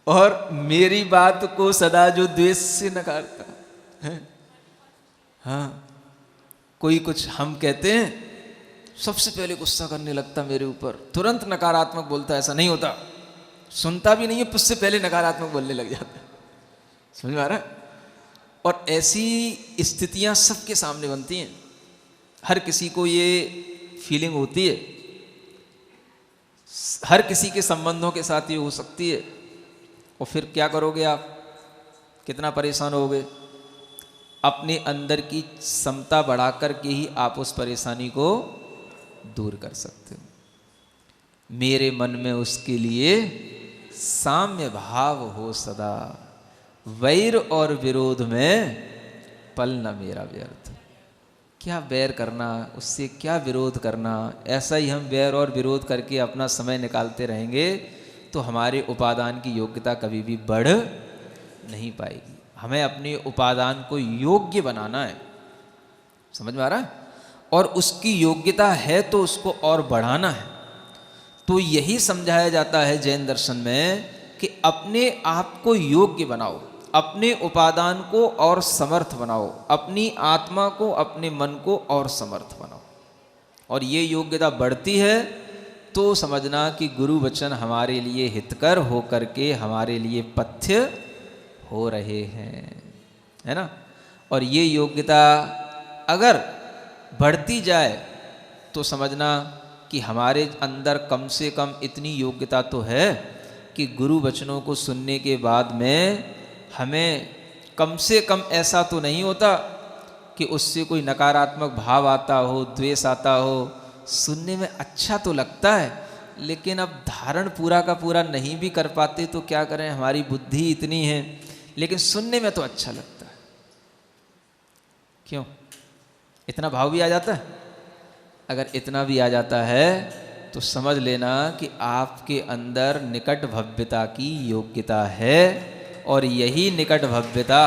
और मेरी बात को सदा जो द्वेष से नकारता है। हाँ, कोई कुछ हम कहते हैं सबसे पहले गुस्सा करने लगता मेरे ऊपर, तुरंत नकारात्मक बोलता है। ऐसा नहीं होता, सुनता भी नहीं है, उससे पहले नकारात्मक बोलने लग जाता है। समझ में आ रहा है? और ऐसी स्थितियां सबके सामने बनती हैं, हर किसी को ये फीलिंग होती है, हर किसी के संबंधों के साथ ये हो सकती है। और फिर क्या करोगे आप? कितना परेशान होगे? अपने अंदर की क्षमता बढ़ा कर के ही आप उस परेशानी को दूर कर सकते हो। मेरे मन में उसके लिए साम्य भाव हो सदा, वैर और विरोध में पल न मेरा व्यर्थ। क्या वैर करना, उससे क्या विरोध करना? ऐसा ही हम वैर और विरोध करके अपना समय निकालते रहेंगे तो हमारे उपादान की योग्यता कभी भी बढ़ नहीं पाएगी। हमें अपने उपादान को योग्य बनाना है। समझ में आ रहा है? और उसकी योग्यता है तो उसको और बढ़ाना है। तो यही समझाया जाता है जैन दर्शन में कि अपने आप को योग्य बनाओ, अपने उपादान को और समर्थ बनाओ, अपनी आत्मा को, अपने मन को और समर्थ बनाओ। और ये योग्यता बढ़ती है तो समझना कि गुरु वचन हमारे लिए हितकर हो करके हमारे लिए पथ्य हो रहे हैं, है ना। और ये योग्यता अगर बढ़ती जाए तो समझना कि हमारे अंदर कम से कम इतनी योग्यता तो है कि गुरु वचनों को सुनने के बाद में हमें कम से कम ऐसा तो नहीं होता कि उससे कोई नकारात्मक भाव आता हो, द्वेष आता हो। सुनने में अच्छा तो लगता है, लेकिन अब धारण पूरा का पूरा नहीं भी कर पाते तो क्या करें, हमारी बुद्धि इतनी है। लेकिन सुनने में तो अच्छा लगता है। क्यों? इतना भाव भी आ जाता है। अगर इतना भी आ जाता है तो समझ लेना कि आपके अंदर निकट भव्यता की योग्यता है, और यही निकट भव्यता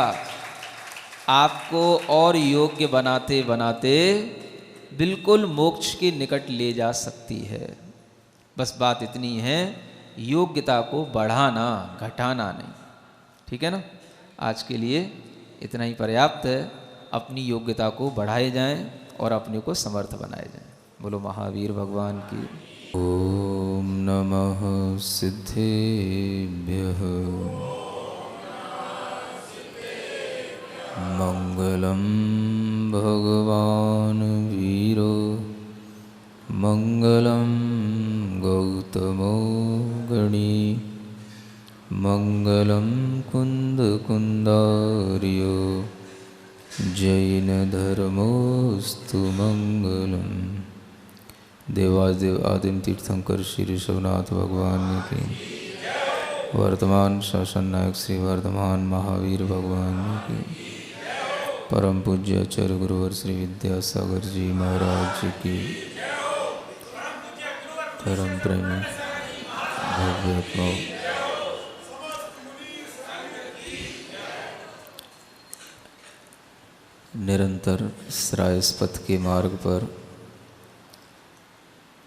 आपको और योग्य बनाते बनाते बिल्कुल मोक्ष के निकट ले जा सकती है। बस बात इतनी है, योग्यता को बढ़ाना, घटाना नहीं। ठीक है ना। आज के लिए इतना ही पर्याप्त है। अपनी योग्यता को बढ़ाए जाएं और अपने को समर्थ बनाए जाएं। बोलो महावीर भगवान की। ओम नमः सिद्धेभ्यः। मंगलम भगवान वीरो, मंगलम गौतमो गणी, मंगलम कुंद कुंदार्यो, जैन धर्मोस्तु मंगलम। देवादिदेव आदिम तीर्थंकर श्री ऋषभनाथ भगवान की, वर्तमान शासन नायक श्री वर्धमान महावीर भगवान की, परम पूज्य आचार्य गुरुवर श्री विद्यासागर जी महाराज जी की, परम प्रेमी भव्यात्मा निरंतर श्रायस पथ के मार्ग पर,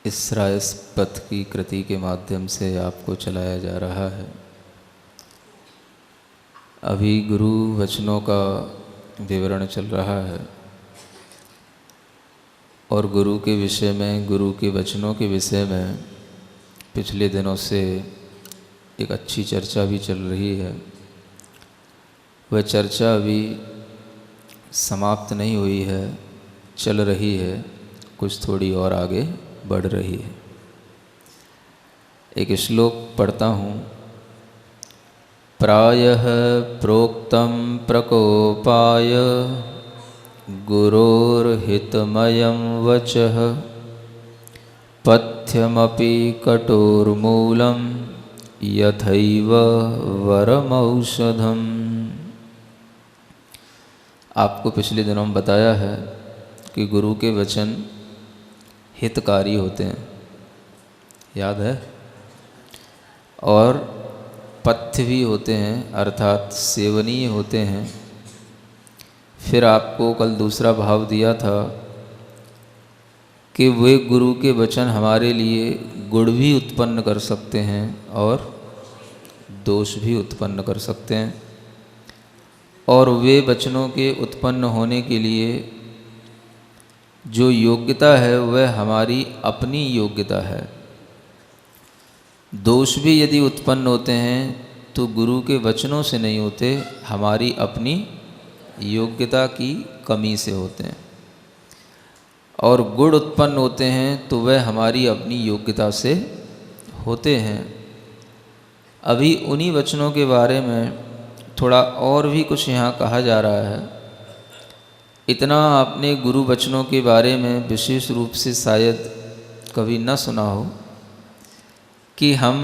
इस श्रायस पथ की कृति के माध्यम से आपको चलाया जा रहा है। अभी गुरु वचनों का विवरण चल रहा है और गुरु के विषय में, गुरु के वचनों के विषय में पिछले दिनों से एक अच्छी चर्चा भी चल रही है। वह चर्चा अभी समाप्त नहीं हुई है, चल रही है, कुछ थोड़ी और आगे बढ़ रही है। एक श्लोक पढ़ता हूँ। प्रायः प्रोक्तं प्रकोपाय गुरोर्हितमयं वचः, पथ्यमपि कठोरमूलं यथैव वरमौषधम्। आपको पिछले दिनों में बताया है कि गुरु के वचन हितकारी होते हैं, याद है, और पथ्य भी होते हैं, अर्थात सेवनीय होते हैं। फिर आपको कल दूसरा भाव दिया था कि वे गुरु के वचन हमारे लिए गुण भी उत्पन्न कर सकते हैं और दोष भी उत्पन्न कर सकते हैं। और वे वचनों के उत्पन्न होने के लिए जो योग्यता है वह हमारी अपनी योग्यता है। दोष भी यदि उत्पन्न होते हैं तो गुरु के वचनों से नहीं होते, हमारी अपनी योग्यता की कमी से होते हैं। और गुण उत्पन्न होते हैं तो वह हमारी अपनी योग्यता से होते हैं। अभी उन्हीं वचनों के बारे में थोड़ा और भी कुछ यहाँ कहा जा रहा है। इतना आपने गुरु वचनों के बारे में विशेष रूप से शायद कभी न सुना हो कि हम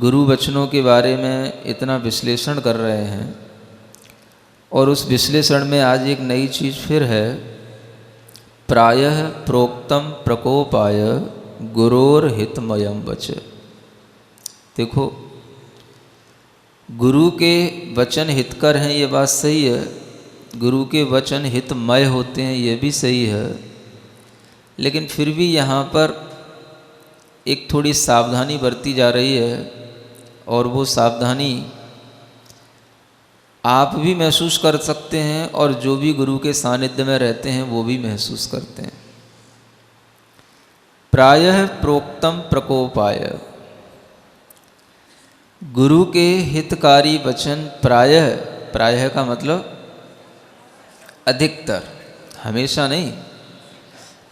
गुरु वचनों के बारे में इतना विश्लेषण कर रहे हैं। और उस विश्लेषण में आज एक नई चीज़ फिर है, प्रायः प्रोक्तम प्रकोपाय गुरोर हितमयम वच। देखो, गुरु के वचन हितकर हैं, ये बात सही है। गुरु के वचन हितमय होते हैं, ये भी सही है। लेकिन फिर भी यहाँ पर एक थोड़ी सावधानी बरती जा रही है। और वो सावधानी आप भी महसूस कर सकते हैं और जो भी गुरु के सानिध्य में रहते हैं वो भी महसूस करते हैं। प्रायः प्रोक्तम प्रकोपाय, गुरु के हितकारी वचन प्रायः, प्रायः का मतलब अधिकतर, हमेशा नहीं,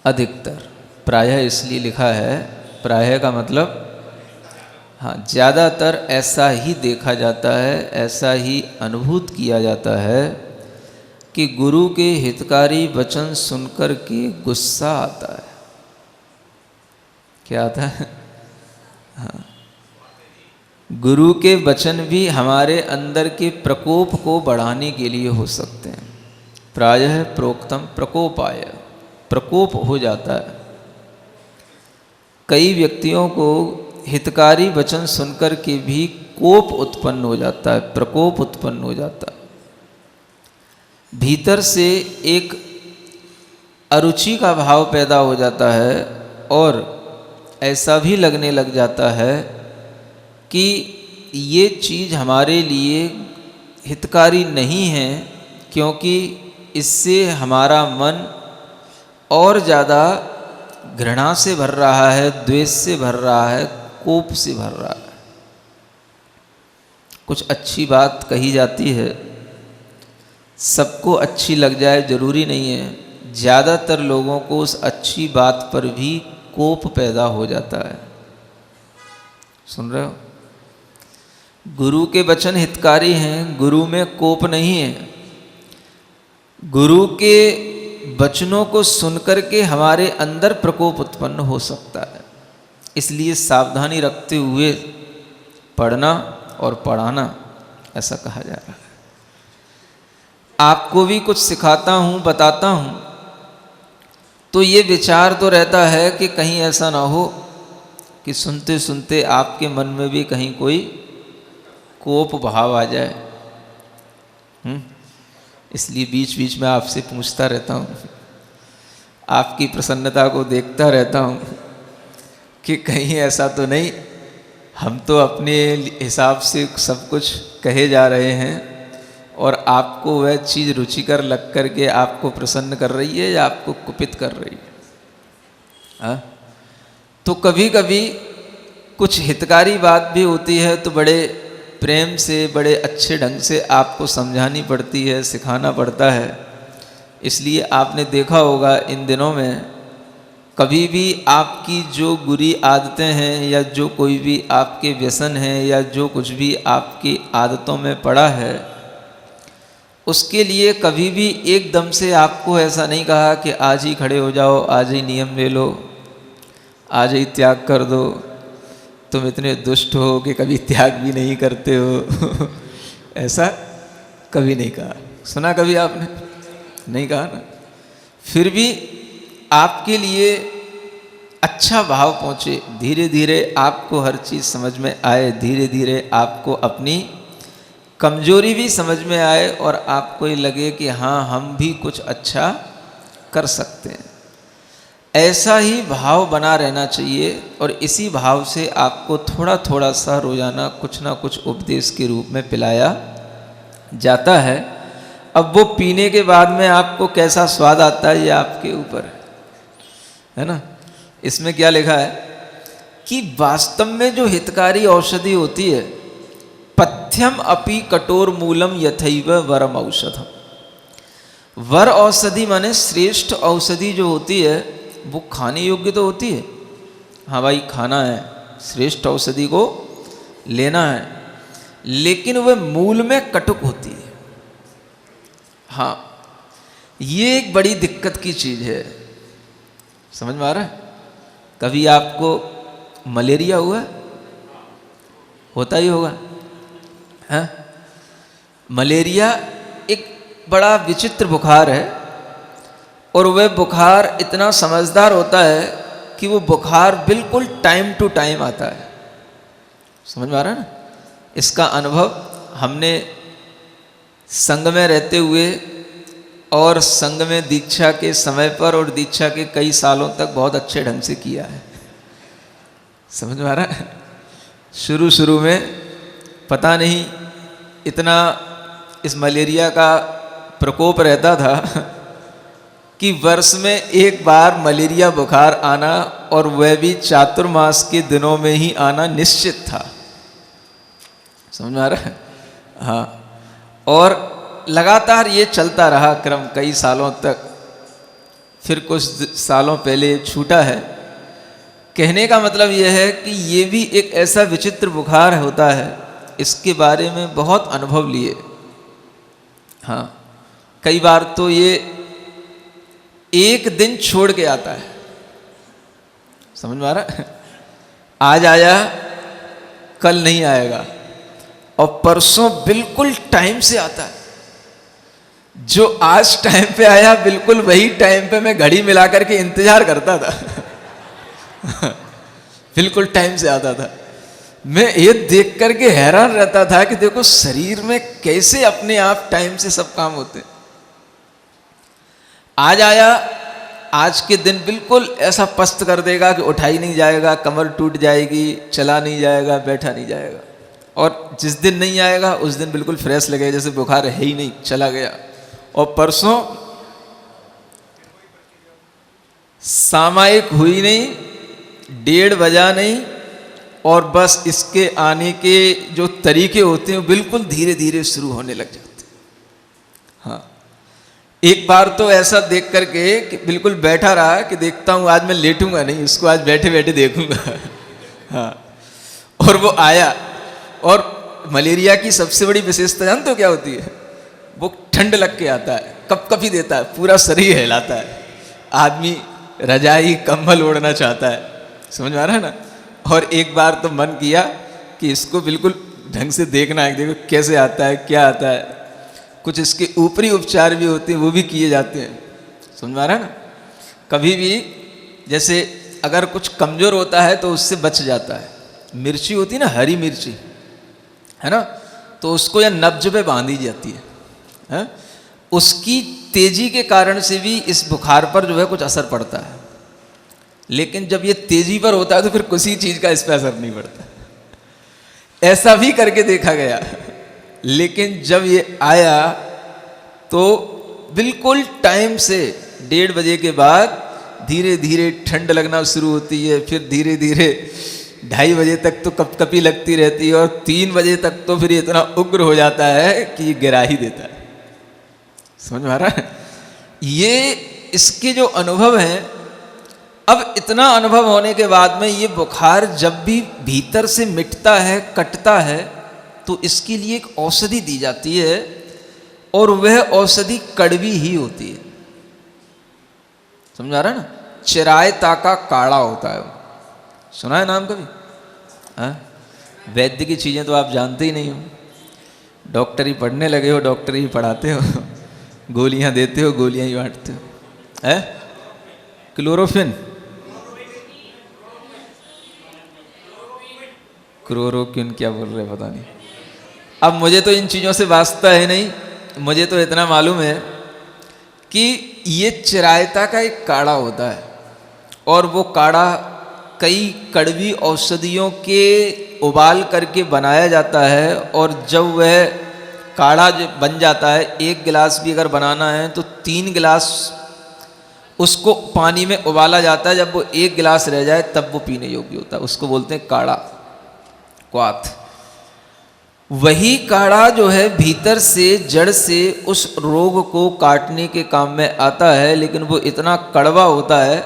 अधिकतर। प्रायः इसलिए लिखा है, प्रायः का मतलब हाँ, ज़्यादातर ऐसा ही देखा जाता है, ऐसा ही अनुभूत किया जाता है कि गुरु के हितकारी वचन सुनकर के गुस्सा आता है। क्या आता है? हाँ, गुरु के वचन भी हमारे अंदर के प्रकोप को बढ़ाने के लिए हो सकते हैं। प्रायः प्रोक्तम प्रकोपाय, प्रकोप हो जाता है। कई व्यक्तियों को हितकारी वचन सुनकर के भी कोप उत्पन्न हो जाता है, प्रकोप उत्पन्न हो जाता है। भीतर से एक अरुचि का भाव पैदा हो जाता है और ऐसा भी लगने लग जाता है कि ये चीज़ हमारे लिए हितकारी नहीं है, क्योंकि इससे हमारा मन और ज़्यादा घृणा से भर रहा है, द्वेष से भर रहा है, कोप से भर रहा है। कुछ अच्छी बात कही जाती है, सबको अच्छी लग जाए जरूरी नहीं है। ज़्यादातर लोगों को उस अच्छी बात पर भी कोप पैदा हो जाता है। सुन रहे हो? गुरु के वचन हितकारी हैं, गुरु में कोप नहीं है। गुरु के वचनों को सुनकर के हमारे अंदर प्रकोप उत्पन्न हो सकता है। इसलिए सावधानी रखते हुए पढ़ना और पढ़ाना, ऐसा कहा जा रहा है। आपको भी कुछ सिखाता हूँ, बताता हूँ, तो ये विचार तो रहता है कि कहीं ऐसा ना हो कि सुनते सुनते आपके मन में भी कहीं कोई कोप भाव आ जाए। इसलिए बीच बीच में आपसे पूछता रहता हूँ, आपकी प्रसन्नता को देखता रहता हूँ कि कहीं ऐसा तो नहीं, हम तो अपने हिसाब से सब कुछ कहे जा रहे हैं और आपको वह चीज़ रुचिकर लग कर के आपको प्रसन्न कर रही है या आपको कुपित कर रही है। हाँ? तो कभी कभी कुछ हितकारी बात भी होती है तो बड़े प्रेम से, बड़े अच्छे ढंग से आपको समझानी पड़ती है, सिखाना पड़ता है। इसलिए आपने देखा होगा इन दिनों में कभी भी आपकी जो बुरी आदतें हैं या जो कोई भी आपके व्यसन हैं या जो कुछ भी आपकी आदतों में पड़ा है, उसके लिए कभी भी एकदम से आपको ऐसा नहीं कहा कि आज ही खड़े हो जाओ, आज ही नियम ले लो, आज ही त्याग कर दो, तुम इतने दुष्ट हो कि कभी त्याग भी नहीं करते हो। ऐसा कभी नहीं कहा। सुना कभी आपने? नहीं कहा ना। फिर भी आपके लिए अच्छा भाव पहुँचे, धीरे धीरे आपको हर चीज़ समझ में आए, धीरे धीरे आपको अपनी कमजोरी भी समझ में आए और आपको ये लगे कि हाँ, हम भी कुछ अच्छा कर सकते हैं। ऐसा ही भाव बना रहना चाहिए और इसी भाव से आपको थोड़ा थोड़ा सा रोज़ाना कुछ ना कुछ उपदेश के रूप में पिलाया जाता है। अब वो पीने के बाद में आपको कैसा स्वाद आता है ये आपके ऊपर है ना। इसमें क्या लिखा है कि वास्तव में जो हितकारी औषधि होती है, पथ्यम अपि कठोर मूलम यथैव वरम औषधम। वर औषधि माने श्रेष्ठ औषधि जो होती है वो खाने योग्य तो होती है, हाँ भाई खाना है, श्रेष्ठ औषधि को लेना है, लेकिन वह मूल में कटुक होती है। हाँ, ये एक बड़ी दिक्कत की चीज़ है, समझ में आ रहा है। कभी आपको मलेरिया हुआ? होता ही होगा, हाँ। मलेरिया एक बड़ा विचित्र बुखार है और वह बुखार इतना समझदार होता है कि वो बुखार बिल्कुल टाइम टू टाइम आता है। समझ में आ रहा है ना। इसका अनुभव हमने संघ में रहते हुए और संघ में दीक्षा के समय पर और दीक्षा के कई सालों तक बहुत अच्छे ढंग से किया है। समझ में आ रहा है। शुरू शुरू में पता नहीं इतना इस मलेरिया का प्रकोप रहता था कि वर्ष में एक बार मलेरिया बुखार आना और वह भी चातुर्मास के दिनों में ही आना निश्चित था। समझ में आ रहा है। हाँ, और लगातार ये चलता रहा क्रम कई सालों तक। फिर कुछ सालों पहले छूटा है। कहने का मतलब यह है कि ये भी एक ऐसा विचित्र बुखार होता है, इसके बारे में बहुत अनुभव लिए। हाँ, कई बार तो ये एक दिन छोड़ के आता है। समझ में आ रहा है। आज आया कल नहीं आएगा और परसों बिल्कुल टाइम से आता है। जो आज टाइम पे आया बिल्कुल वही टाइम पे मैं घड़ी मिला करके इंतजार करता था। बिल्कुल टाइम से आता था। मैं ये देख करके हैरान रहता था कि देखो शरीर में कैसे अपने आप टाइम से सब काम होते हैं। आज आया, आज के दिन बिल्कुल ऐसा पस्त कर देगा कि उठा ही नहीं जाएगा, कमर टूट जाएगी, चला नहीं जाएगा, बैठा नहीं जाएगा। और जिस दिन नहीं आएगा उस दिन बिल्कुल फ्रेश लगेगा, जैसे बुखार है ही नहीं, चला गया। और परसों सामयिक हुई नहीं, 1:30 बजा नहीं, और बस इसके आने के जो तरीके होते हैं बिल्कुल धीरे धीरे शुरू होने लग जाते हैं। हाँ, एक बार तो ऐसा देख करके कि बिल्कुल बैठा रहा कि देखता हूँ आज मैं लेटूंगा नहीं, इसको आज बैठे बैठे देखूंगा। हाँ, और वो आया। और मलेरिया की सबसे बड़ी विशेषता जानते हो क्या होती है? वो ठंड लग के आता है, कपकपी देता है, पूरा शरीर हिलाता है, आदमी रजाई कंबल ओढ़ना चाहता है। समझ में आ रहा है ना। और एक बार तो मन किया कि इसको बिल्कुल ढंग से देखना है, देखो कैसे आता है, क्या आता है। कुछ इसके ऊपरी उपचार भी होते हैं, वो भी किए जाते हैं। समझ में आ रहा है ना। कभी भी जैसे अगर कुछ कमज़ोर होता है तो उससे बच जाता है। मिर्ची होती है ना, हरी मिर्ची है ना, तो उसको या नब्ज पे बांधी जाती है। उसकी तेजी के कारण से भी इस बुखार पर जो है कुछ असर पड़ता है। लेकिन जब ये तेजी पर होता है तो फिर किसी चीज़ का इस पर असर नहीं पड़ता। ऐसा भी करके देखा गया। लेकिन जब ये आया तो बिल्कुल टाइम से 1:30 बजे के बाद धीरे धीरे ठंड लगना शुरू होती है। फिर धीरे धीरे 2:30 बजे तक तो कपकपी लगती रहती है और 3 बजे तक तो फिर इतना उग्र हो जाता है कि गिरा ही देता है। समझ में आ रहा है। ये इसके जो अनुभव हैं, अब इतना अनुभव होने के बाद में ये बुखार जब भी भीतर से मिटता है, कटता है, तो इसके लिए एक औषधि दी जाती है और वह औषधि कड़वी ही होती है। समझ आ रहा है ना। चिरायता का काढ़ा होता है। सुना है नाम कभी? हाँ, वैद्य की चीज़ें तो आप जानते ही नहीं हो। डॉक्टरी पढ़ने लगे हो, डॉक्टरी ही पढ़ाते हो, गोलियां देते हो, गोलियां ही बांटते हो। है क्लोरोफिन, क्लोरोक्विन क्या बोल रहे पता नहीं। अब मुझे तो इन चीज़ों से वास्ता है नहीं। मुझे तो इतना मालूम है कि ये चिरायता का एक काढ़ा होता है और वो काढ़ा कई कड़वी औषधियों के उबाल करके बनाया जाता है, और जब वह काढ़ा बन जाता है, 1 गिलास भी अगर बनाना है तो 3 गिलास उसको पानी में उबाला जाता है। जब वो 1 गिलास रह जाए तब वो पीने योग्य होता है, उसको बोलते हैं काढ़ा, क्वाथ। वही काढ़ा जो है भीतर से जड़ से उस रोग को काटने के काम में आता है, लेकिन वो इतना कड़वा होता है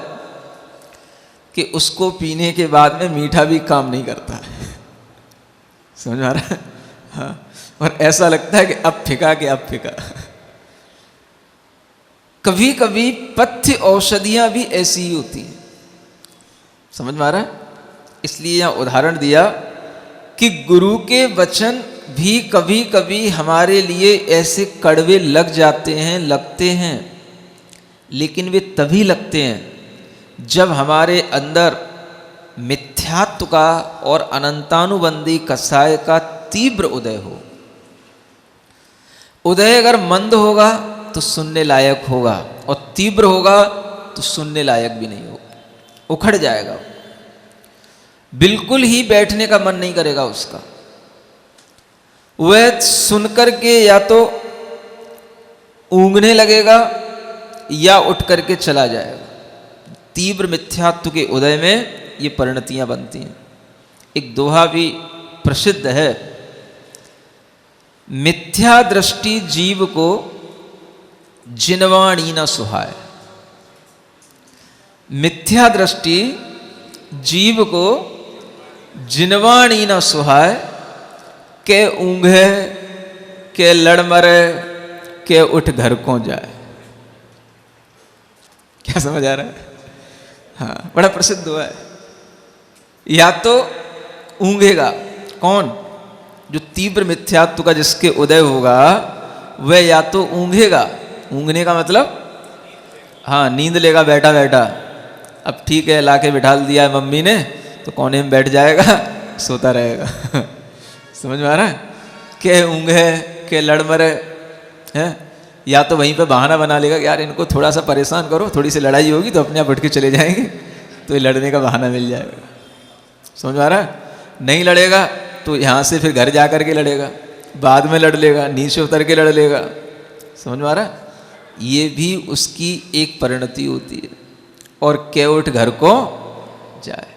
कि उसको पीने के बाद में मीठा भी काम नहीं करता है। समझ आ रहा है? हाँ, और ऐसा लगता है कि अब फिका कि अब फिका। कभी कभी पथ्य औषधियां भी ऐसी ही होती हैं। समझ में आ रहा है? इसलिए यहां उदाहरण दिया कि गुरु के वचन भी कभी कभी हमारे लिए ऐसे कड़वे लग जाते हैं, लगते हैं, लेकिन वे तभी लगते हैं जब हमारे अंदर मिथ्यात्व का और अनंतानुबंधी कसाय का तीव्र उदय हो। उदय अगर मंद होगा तो सुनने लायक होगा, और तीव्र होगा तो सुनने लायक भी नहीं होगा, उखड़ जाएगा, बिल्कुल ही बैठने का मन नहीं करेगा उसका। वह सुनकर के या तो ऊँघने लगेगा या उठ करके चला जाएगा। तीव्र मिथ्यात्व के उदय में ये परिणतियां बनती हैं। एक दोहा भी प्रसिद्ध है, मिथ्या दृष्टि जीव को जिनवाणी न सुहाए। मिथ्या दृष्टि जीव को जिनवाणी न सुहाए, के ऊँघे के लड़ मरे के उठ घर को जाए। क्या समझ आ रहा है? हाँ, बड़ा प्रसिद्ध हुआ है। या तो ऊँघेगा, कौन? जो तीव्र मिथ्यात्व का जिसके उदय होगा वह या तो ऊँघेगा। ऊँघने का मतलब हाँ, नींद लेगा बैठा बैठा। अब ठीक है, लाके बिठा दिया है मम्मी ने तो कोने में बैठ जाएगा, सोता रहेगा। समझ में आ रहा है? के ऊँघे के लड़ मरे है, या तो वहीं पे बहाना बना लेगा कि यार इनको थोड़ा सा परेशान करो, थोड़ी सी लड़ाई होगी तो अपने आप उठ के चले जाएंगे, तो ये लड़ने का बहाना मिल जाएगा। समझ में आ रहा है? नहीं लड़ेगा तो यहाँ से फिर घर जा कर के लड़ेगा, बाद में लड़ लेगा, नीचे उतर के लड़ लेगा। समझ में आ रहा है? ये भी उसकी एक परिणति होती है। और के उठ घर को जाए,